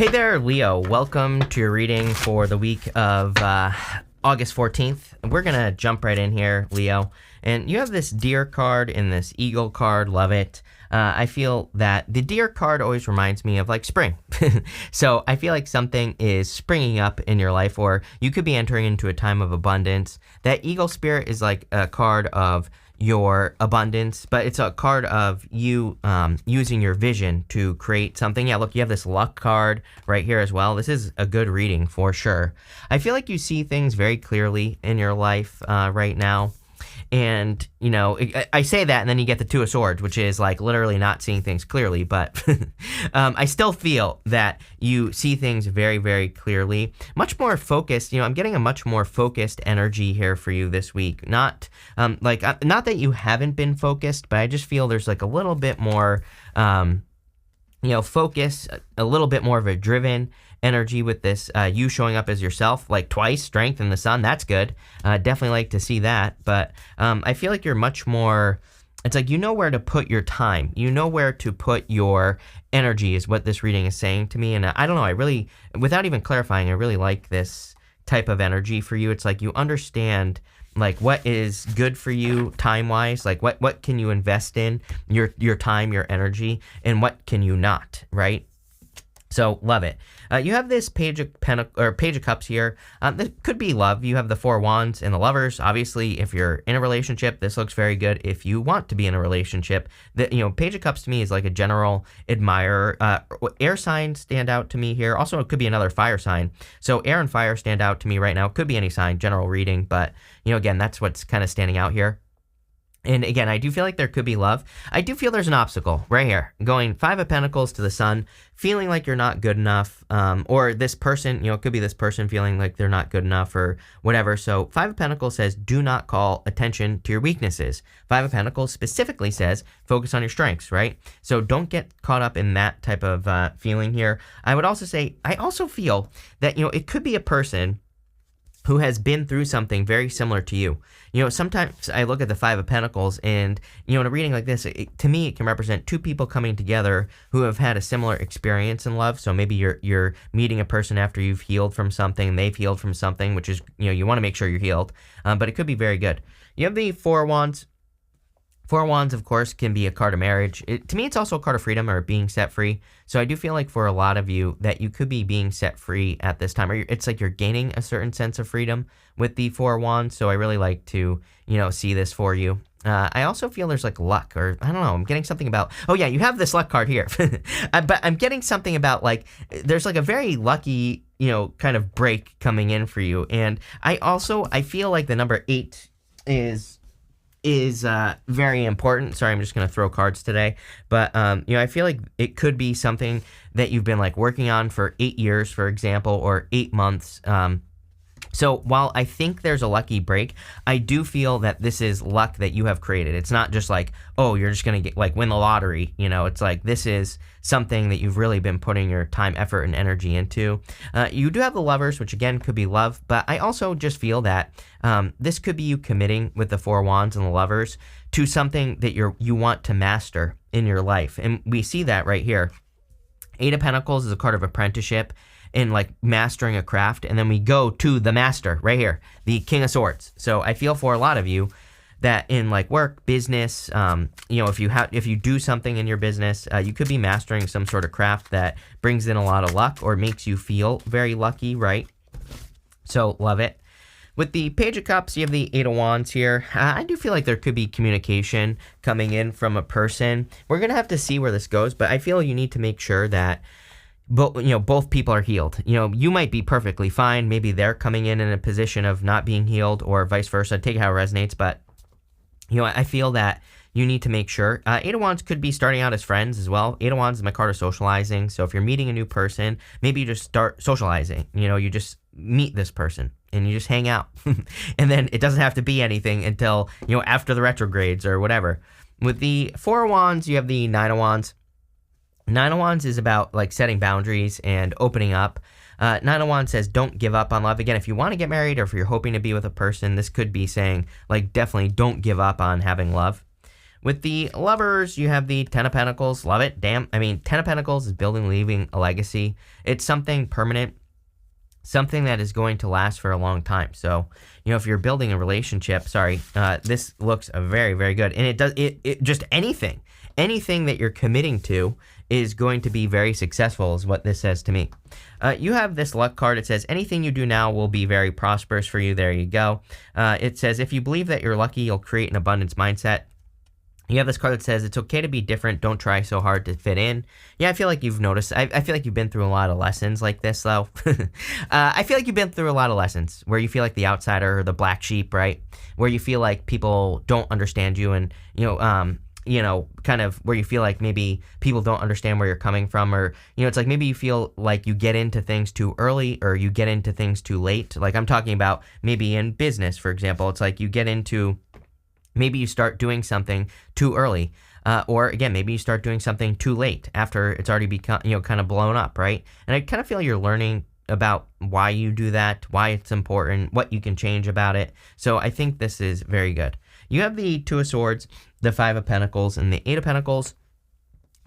Hey there, Leo. Welcome to your reading for the week of August 14th. We're going to jump right in here, Leo. And you have this deer card and this eagle card. Love it. I feel that the deer card always reminds me of like spring. So I feel like something is springing up in your life, or you could be entering into a time of abundance. That eagle spirit is like a card of your abundance, but it's a card of you using your vision to create something. Yeah, look, you have this luck card right here as well. This is a good reading for sure. I feel like you see things very clearly in your life right now. And, you know, I say that and then you get the Two of Swords, which is like literally not seeing things clearly. But I still feel that you see things very, very clearly. Much more focused. You know, I'm getting a much more focused energy here for you this week. Not not that you haven't been focused, but I just feel there's like a little bit more, focus, a little bit more of a driven energy with this, you showing up as yourself like twice, strength in the sun. That's good. Definitely like to see that. But I feel like you're much more, it's like you know where to put your time. You know where to put your energy is what this reading is saying to me. And I don't know, I really, without even clarifying, I really like this type of energy for you. It's like you understand like what is good for you time-wise, like what can you invest in your time, your energy, and what can you not, right? So love it. You have this Page of Cups here. This could be love. You have the Four Wands and the Lovers. Obviously, if you're in a relationship, this looks very good. If you want to be in a relationship, Page of Cups to me is like a general admirer. Air signs stand out to me here. Also, it could be another fire sign. So air and fire stand out to me right now. It could be any sign, general reading, but again, that's what's kind of standing out here. And again, I do feel like there could be love. I do feel there's an obstacle right here. Going Five of Pentacles to the Sun, feeling like you're not good enough, or this person, it could be this person feeling like they're not good enough or whatever. So Five of Pentacles says, do not call attention to your weaknesses. Five of Pentacles specifically says, focus on your strengths, right? So don't get caught up in that type of feeling here. I would also say, I also feel that, it could be a person who has been through something very similar to you. Sometimes I look at the Five of Pentacles and, in a reading like this, to me, it can represent two people coming together who have had a similar experience in love. So maybe you're meeting a person after you've healed from something, they've healed from something, which is, you want to make sure you're healed, but it could be very good. You have the Four of Wands. Four of Wands, of course, can be a card of marriage. To me, it's also a card of freedom or being set free. So I do feel like for a lot of you that you could be being set free at this time. Or it's like you're gaining a certain sense of freedom with the Four of Wands. So I really like to, see this for you. I also feel there's like luck, or I don't know, I'm getting something about, oh yeah, you have this luck card here. But I'm getting something about like, there's like a very lucky, kind of break coming in for you. And I feel like the number 8 is very important. Sorry, I'm just going to throw cards today. But, I feel like it could be something that you've been like working on for 8 years, for example, or 8 months. So while I think there's a lucky break, I do feel that this is luck that you have created. It's not just like, oh, you're just going to get like win the lottery. It's like this is something that you've really been putting your time, effort, and energy into. You do have the Lovers, which again could be love, but I also just feel that this could be you committing with the Four Wands and the Lovers to something that you want to master in your life. And we see that right here. Eight of Pentacles is a card of apprenticeship in like mastering a craft, and then we go to the master right here, the King of Swords. So I feel for a lot of you that in like work, business, if you do something in your business, you could be mastering some sort of craft that brings in a lot of luck or makes you feel very lucky, right? So love it. With the Page of Cups, you have the Eight of Wands here. I do feel like there could be communication coming in from a person. We're gonna have to see where this goes, but I feel you need to make sure that both people are healed. You might be perfectly fine. Maybe they're coming in a position of not being healed, or vice versa. Take it how it resonates. But, I feel that you need to make sure. Eight of Wands could be starting out as friends as well. Eight of Wands is my card of socializing. So if you're meeting a new person, maybe you just start socializing. You just meet this person and you just hang out. And then it doesn't have to be anything until, after the retrogrades or whatever. With the Four of Wands, you have the Nine of Wands. Nine of Wands is about like setting boundaries and opening up. Nine of Wands says don't give up on love. Again, if you want to get married or if you're hoping to be with a person, this could be saying like definitely don't give up on having love. With the Lovers, you have the Ten of Pentacles. Love it. Damn. I mean, Ten of Pentacles is building, leaving a legacy. It's something permanent, something that is going to last for a long time. So, if you're building a relationship, this looks very, very good. And it just anything that you're committing to is going to be very successful is what this says to me. You have this luck card. It says, anything you do now will be very prosperous for you. There you go. It says, if you believe that you're lucky, you'll create an abundance mindset. You have this card that says, it's okay to be different. Don't try so hard to fit in. Yeah, I feel like you've noticed. I feel like you've been through a lot of lessons like this, though. I feel like you've been through a lot of lessons where you feel like the outsider or the black sheep, right? Where you feel like people don't understand you and, kind of where you feel like maybe people don't understand where you're coming from, or, it's like maybe you feel like you get into things too early or you get into things too late. Like I'm talking about maybe in business, for example. It's like you get into... Maybe you start doing something too early, or again, maybe you start doing something too late after it's already become, kind of blown up, right? And I kind of feel you're learning about why you do that, why it's important, what you can change about it. So I think this is very good. You have the Two of Swords, the Five of Pentacles, and the Eight of Pentacles.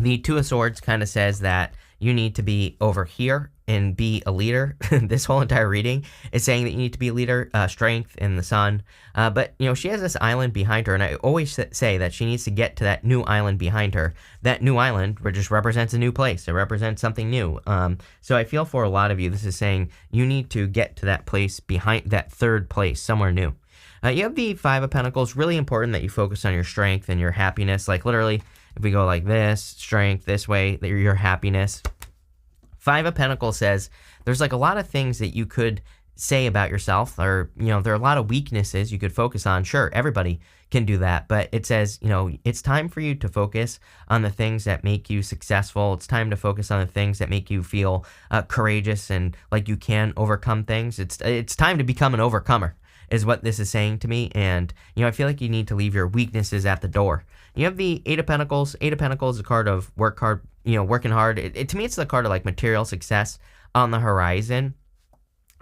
The Two of Swords kind of says that you need to be over here and be a leader. This whole entire reading is saying that you need to be a leader, strength in the sun. But, she has this island behind her, and I always say that she needs to get to that new island behind her. That new island just represents a new place. It represents something new. So I feel for a lot of you, this is saying you need to get to that place behind, that third place, somewhere new. You have the Five of Pentacles. Really important that you focus on your strength and your happiness. Like literally, if we go like this, strength, this way, your happiness. Five of Pentacles says there's like a lot of things that you could say about yourself, or, there are a lot of weaknesses you could focus on. Sure, everybody can do that, but it says, it's time for you to focus on the things that make you successful. It's time to focus on the things that make you feel courageous and like you can overcome things. It's time to become an overcomer is what this is saying to me. And, I feel like you need to leave your weaknesses at the door. You have the Eight of Pentacles. Eight of Pentacles is a card of work hard, working hard. To me, it's the card of like material success on the horizon.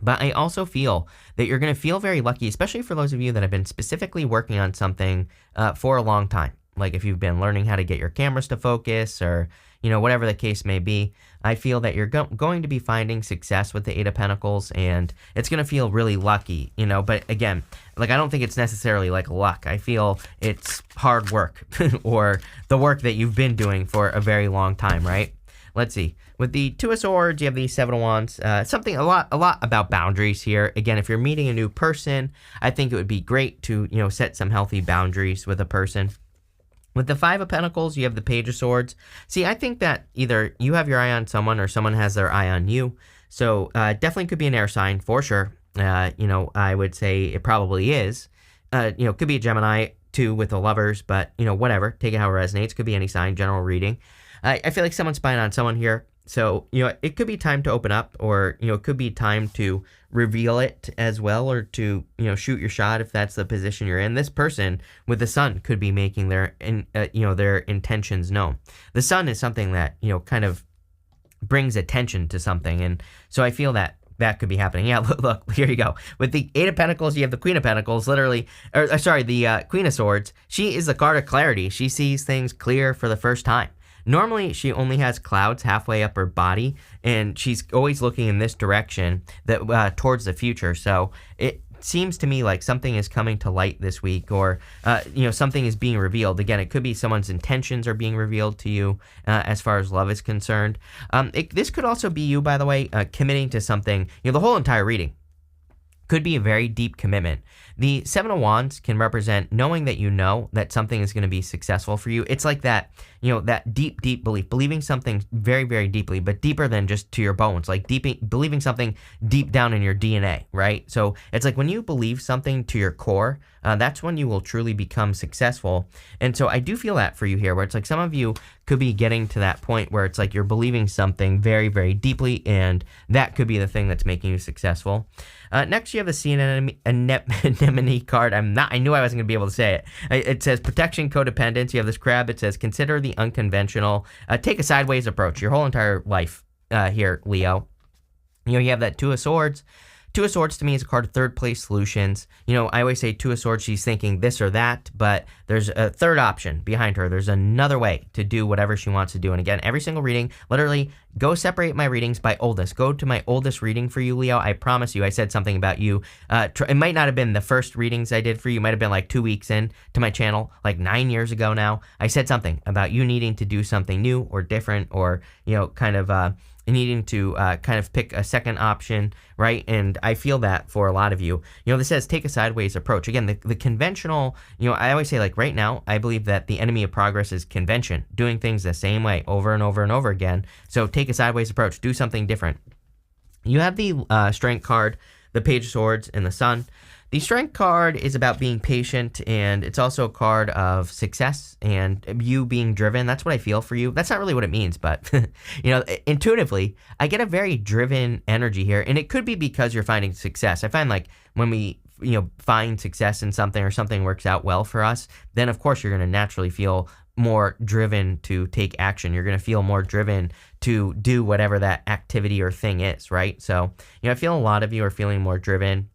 But I also feel that you're going to feel very lucky, especially for those of you that have been specifically working on something for a long time. Like if you've been learning how to get your cameras to focus or, whatever the case may be. I feel that you're going to be finding success with the Eight of Pentacles, and it's going to feel really lucky, But again, like I don't think it's necessarily like luck. I feel it's hard work or the work that you've been doing for a very long time, right? Let's see. With the Two of Swords, you have the Seven of Wands. Something a lot about boundaries here. Again, if you're meeting a new person, I think it would be great to, set some healthy boundaries with a person. With the Five of Pentacles, you have the Page of Swords. See, I think that either you have your eye on someone or someone has their eye on you. So definitely could be an air sign for sure. I would say it probably is. Could be a Gemini too with the Lovers, but, whatever. Take it how it resonates. Could be any sign, general reading. I feel like someone's spying on someone here. So, it could be time to open up, or, it could be time to reveal it as well, or to, shoot your shot if that's the position you're in. This person with the Sun could be making their intentions known. The Sun is something that, kind of brings attention to something. And so I feel that could be happening. Yeah, look, here you go. With the Eight of Pentacles, you have the Queen of Pentacles, the Queen of Swords. She is the card of clarity. She sees things clear for the first time. Normally, she only has clouds halfway up her body, and she's always looking in this direction, that towards the future. So it seems to me like something is coming to light this week, or something is being revealed. Again, it could be someone's intentions are being revealed to you as far as love is concerned. This could also be you, by the way, committing to something. The whole entire reading could be a very deep commitment. The Seven of Wands can represent knowing that that something is going to be successful for you. It's like that, that deep belief, believing something very, very deeply, but deeper than just to your bones, like believing something deep down in your DNA, right? So it's like when you believe something to your core, that's when you will truly become successful. And so I do feel that for you here, where it's like some of you could be getting to that point where it's like you're believing something very, very deeply, and that could be the thing that's making you successful. Next, you have the Sea Anemone card. I knew I wasn't going to be able to say it. It says protection, codependence. You have this crab. It says consider the unconventional. Take a sideways approach your whole entire life here, Leo. You have that Two of Swords. Two of Swords to me is a card of third place solutions. I always say Two of Swords, she's thinking this or that, but there's a third option behind her. There's another way to do whatever she wants to do. And again, every single reading, literally go separate my readings by oldest. Go to my oldest reading for you, Leo. I promise you, I said something about you. It might not have been the first readings I did for you. It might have been like 2 weeks in to my channel, like 9 years ago now. I said something about you needing to do something new or different, or, kind of needing to kind of pick a second option, right? And I feel that for a lot of you. This says take a sideways approach. Again, the conventional, I always say, like, right now, I believe that the enemy of progress is convention, doing things the same way over and over and over again. So take a sideways approach, do something different. You have the Strength card, the Page of Swords, and the Sun. The Strength card is about being patient, and it's also a card of success and you being driven. That's what I feel for you. That's not really what it means, but, intuitively, I get a very driven energy here, and it could be because you're finding success. I find, like, when we, find success in something or something works out well for us, then, of course, you're going to naturally feel more driven to take action. You're going to feel more driven to do whatever that activity or thing is, right? So, I feel a lot of you are feeling more driven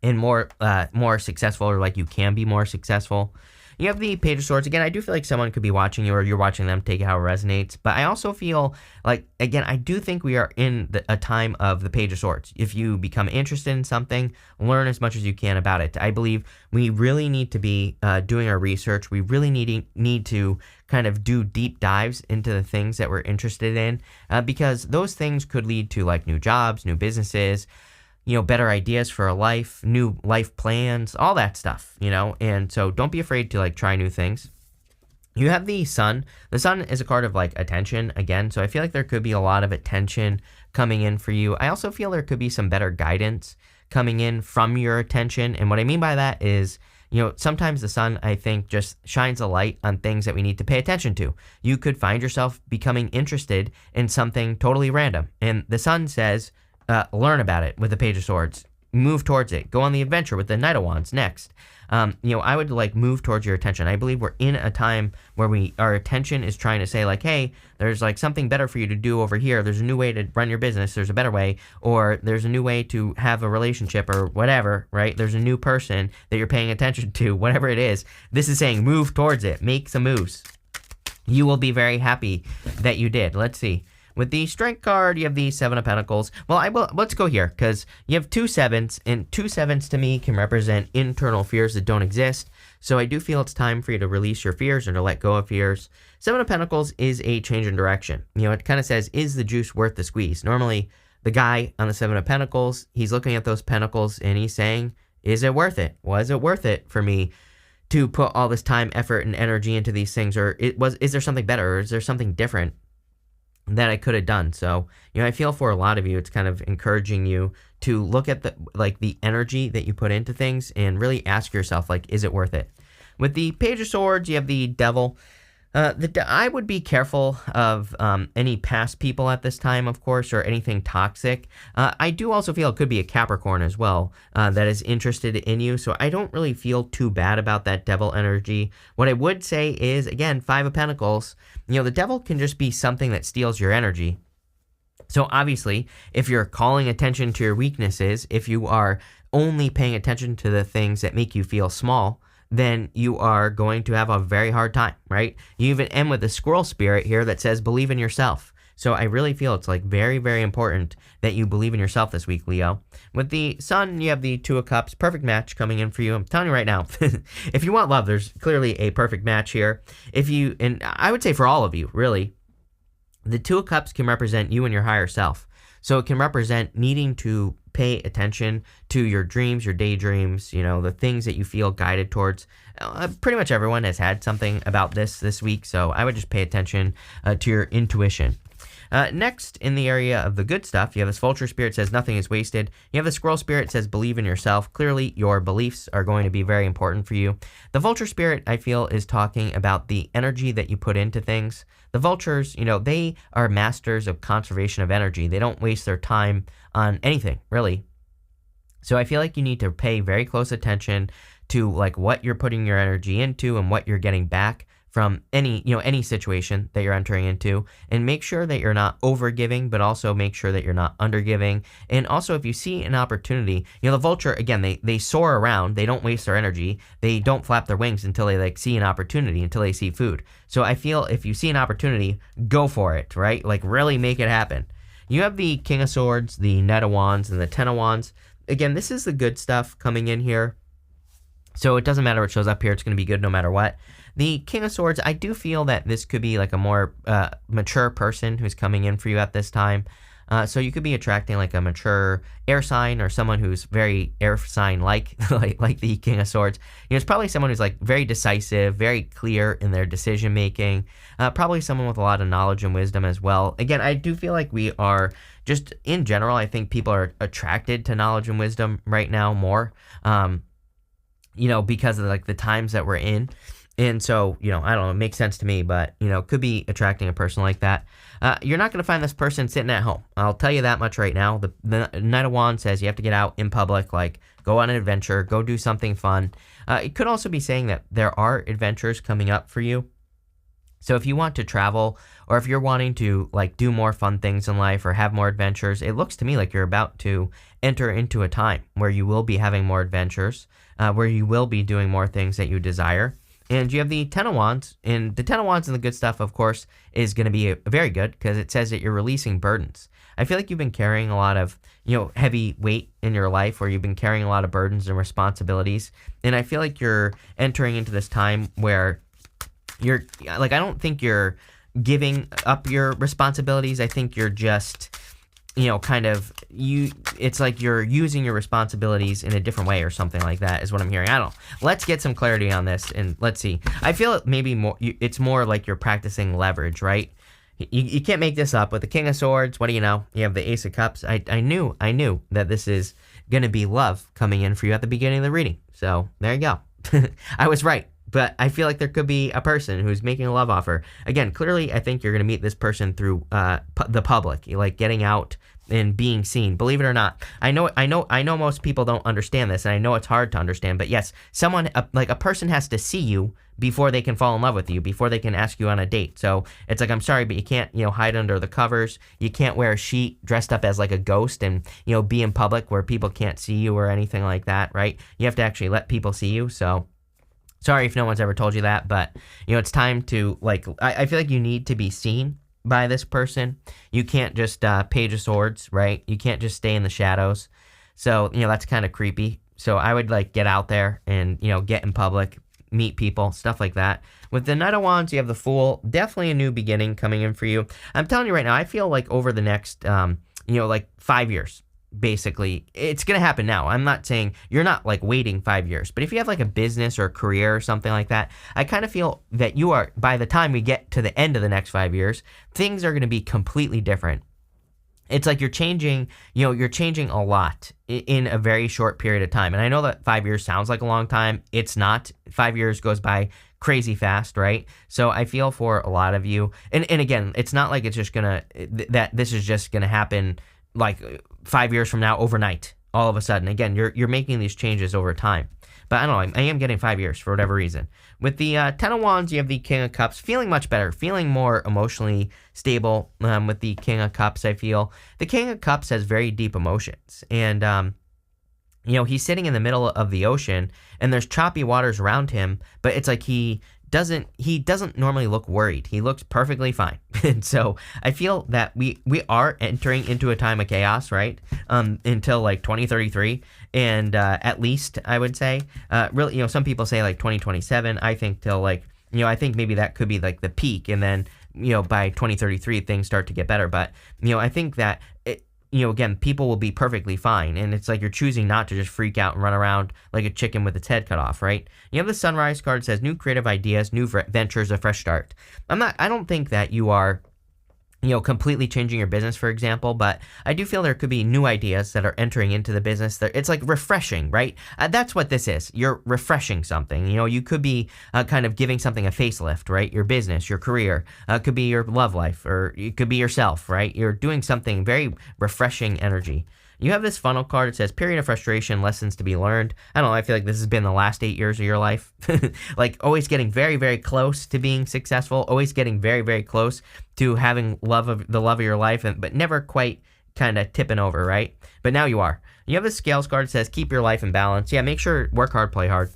and more successful, or like you can be more successful. You have the Page of Swords. Again, I do feel like someone could be watching you, or you're watching them, take it how it resonates. But I also feel like, again, I do think we are in a time of the Page of Swords. If you become interested in something, learn as much as you can about it. I believe we really need to be doing our research. We really need to kind of do deep dives into the things that we're interested in, because those things could lead to, like, new jobs, new businesses, better ideas for a life, new life plans, all that stuff, and so don't be afraid to, like, try new things. You have the Sun. The Sun is a card of, like, attention again, so I feel like there could be a lot of attention coming in for you. I also feel there could be some better guidance coming in from your attention, and what I mean by that is, sometimes the Sun, I think, just shines a light on things that we need to pay attention to. You could find yourself becoming interested in something totally random, and the Sun says, learn about it with the Page of Swords. Move towards it. Go on the adventure with the Knight of Wands next. I would, like, move towards your attention. I believe we're in a time where our attention is trying to say, like, hey, there's, like, something better for you to do over here. There's a new way to run your business. There's a better way. Or there's a new way to have a relationship or whatever, right? There's a new person that you're paying attention to, whatever it is. This is saying move towards it. Make some moves. You will be very happy that you did. Let's see. With the Strength card, you have the Seven of Pentacles. Well, let's go here, because you have 2 sevens, and 2 sevens to me can represent internal fears that don't exist. So I do feel it's time for you to release your fears or to let go of fears. Seven of Pentacles is a change in direction. It kind of says, is the juice worth the squeeze? Normally, the guy on the Seven of Pentacles, he's looking at those pentacles and he's saying, is it worth it? Was it worth it for me to put all this time, effort, and energy into these things? Or is there something better? Or is there something different that I could have done? So, I feel for a lot of you, it's kind of encouraging you to look at the energy that you put into things and really ask yourself, like, is it worth it? With the Page of Swords, you have the Devil. I would be careful of any past people at this time, of course, or anything toxic. I do also feel it could be a Capricorn as well that is interested in you, so I don't really feel too bad about that Devil energy. What I would say is, again, 5 of Pentacles, the Devil can just be something that steals your energy. So obviously, if you're calling attention to your weaknesses, if you are only paying attention to the things that make you feel small, then you are going to have a very hard time, right? You even end with the Squirrel Spirit here that says believe in yourself. So I really feel it's, like, very, very important that you believe in yourself this week, Leo. With the Sun, you have the Two of Cups. Perfect match coming in for you. I'm telling you right now, if you want love, there's clearly a perfect match here. And I would say for all of you, really, the Two of Cups can represent you and your higher self. So it can represent needing to pay attention to your dreams, your daydreams, the things that you feel guided towards. Pretty much everyone has had something about this week, so I would just pay attention to your intuition. Next, in the area of the good stuff, you have this Vulture Spirit says nothing is wasted. You have the Squirrel Spirit says believe in yourself. Clearly, your beliefs are going to be very important for you. The Vulture Spirit, I feel, is talking about the energy that you put into things. The vultures, they are masters of conservation of energy. They don't waste their time on anything, really. So I feel like you need to pay very close attention to, like, what you're putting your energy into and what you're getting back from any situation that you're entering into, and make sure that you're not over giving, but also make sure that you're not under giving. And also, if you see an opportunity, the vulture, again, they soar around, they don't waste their energy, they don't flap their wings until they like see an opportunity, until they see food. So I feel if you see an opportunity, go for it, right? Like really make it happen. You have the King of Swords, the Knight of Wands, and the Ten of Wands. Again, this is the good stuff coming in here. So it doesn't matter what shows up here. It's going to be good no matter what. The King of Swords, I do feel that this could be like a more mature person who's coming in for you at this time. So you could be attracting like a mature air sign or someone who's very air sign like the King of Swords. It's probably someone who's like very decisive, very clear in their decision making. Probably someone with a lot of knowledge and wisdom as well. Again, I do feel like we are just in general, I think people are attracted to knowledge and wisdom right now more. Because of like the times that we're in. And so, I don't know, it makes sense to me, but, could be attracting a person like that. You're not going to find this person sitting at home. I'll tell you that much right now. The Knight of Wands says you have to get out in public, like go on an adventure, go do something fun. It could also be saying that there are adventures coming up for you. So if you want to travel, or if you're wanting to like do more fun things in life or have more adventures, it looks to me like you're about to enter into a time where you will be having more adventures, where you will be doing more things that you desire. And you have the Ten of Wands, and the Ten of Wands and the good stuff, of course, is going to be very good because it says that you're releasing burdens. I feel like you've been carrying a lot of, heavy weight in your life, or you've been carrying a lot of burdens and responsibilities. And I feel like you're entering into this time where you're, like, I don't think you're giving up your responsibilities. I think you're just, it's like you're using your responsibilities in a different way or something like that is what I'm hearing. I don't know. Let's get some clarity on this and let's see. I feel it maybe more, it's more like you're practicing leverage, right? You can't make this up with the King of Swords. What do you know? You have the Ace of Cups. I knew that this is going to be love coming in for you at the beginning of the reading. So there you go. I was right. But I feel like there could be a person who's making a love offer. Again, clearly, I think you're going to meet this person through the public, like getting out and being seen. Believe it or not, I know most people don't understand this, and I know it's hard to understand. But yes, like a person has to see you before they can fall in love with you, before they can ask you on a date. So it's like, I'm sorry, but you can't, hide under the covers. You can't wear a sheet dressed up as like a ghost and, be in public where people can't see you or anything like that, right? You have to actually let people see you. So sorry if no one's ever told you that, but, it's time to, like, I feel like you need to be seen by this person. You can't just Page of Swords, right? You can't just stay in the shadows. So, that's kind of creepy. So I would, like, get out there and, get in public, meet people, stuff like that. With the Knight of Wands, you have the Fool. Definitely a new beginning coming in for you. I'm telling you right now, I feel like over the next, 5 years, basically, it's going to happen now. I'm not saying you're not like waiting 5 years, but if you have like a business or a career or something like that, I kind of feel that you are, by the time we get to the end of the next 5 years, things are going to be completely different. It's like you're changing a lot in a very short period of time. And I know that 5 years sounds like a long time. It's not. 5 years goes by crazy fast, right? So I feel for a lot of you, and again, it's not like it's just that this is just gonna happen like 5 years from now overnight, all of a sudden. Again, you're making these changes over time. But I don't know, I am getting 5 years for whatever reason. With the Ten of Wands, you have the King of Cups, feeling much better, feeling more emotionally stable with the King of Cups, I feel. The King of Cups has very deep emotions, and he's sitting in the middle of the ocean, and there's choppy waters around him, but it's like he doesn't normally look worried. He looks perfectly fine. And so I feel that we are entering into a time of chaos, right? Until like 2033, and at least I would say, really, some people say like 2027. I think till like, I think maybe that could be like the peak, and then by 2033 things start to get better. But I think that again, people will be perfectly fine. And it's like you're choosing not to just freak out and run around like a chicken with its head cut off, right? You have the Sunrise card. It says new creative ideas, new ventures, a fresh start. I don't think that you are, completely changing your business, for example, but I do feel there could be new ideas that are entering into the business. It's like refreshing, right? That's what this is. You're refreshing something. You could be kind of giving something a facelift, right? Your business, your career, could be your love life, or it could be yourself, right? You're doing something very refreshing energy. You have this funnel card. It says period of frustration, lessons to be learned. I don't know. I feel like this has been the last 8 years of your life. Like always getting very, very close to being successful, always getting very, very close to having the love of your life, but never quite kind of tipping over, right? But now you are. You have this scales card. It says keep your life in balance. Yeah, make sure work hard, play hard.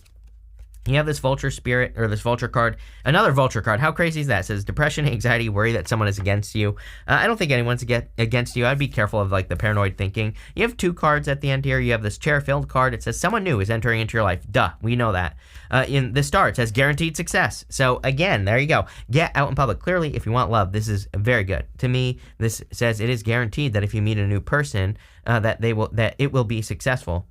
You have this vulture spirit, or this vulture card. Another vulture card. How crazy is that? It says depression, anxiety, worry that someone is against you. I don't think anyone's against you. I'd be careful of like the paranoid thinking. You have 2 cards at the end here. You have this chair-filled card. It says someone new is entering into your life. Duh, we know that. In the star, it says guaranteed success. So again, there you go. Get out in public. Clearly, if you want love, this is very good. To me, this says it is guaranteed that if you meet a new person, that it will be successful.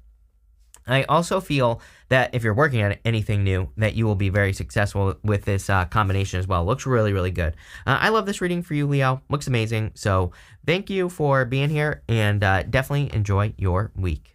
I also feel that if you're working on anything new, that you will be very successful with this combination as well. Looks really, really good. I love this reading for you, Leo. Looks amazing. So thank you for being here, and definitely enjoy your week.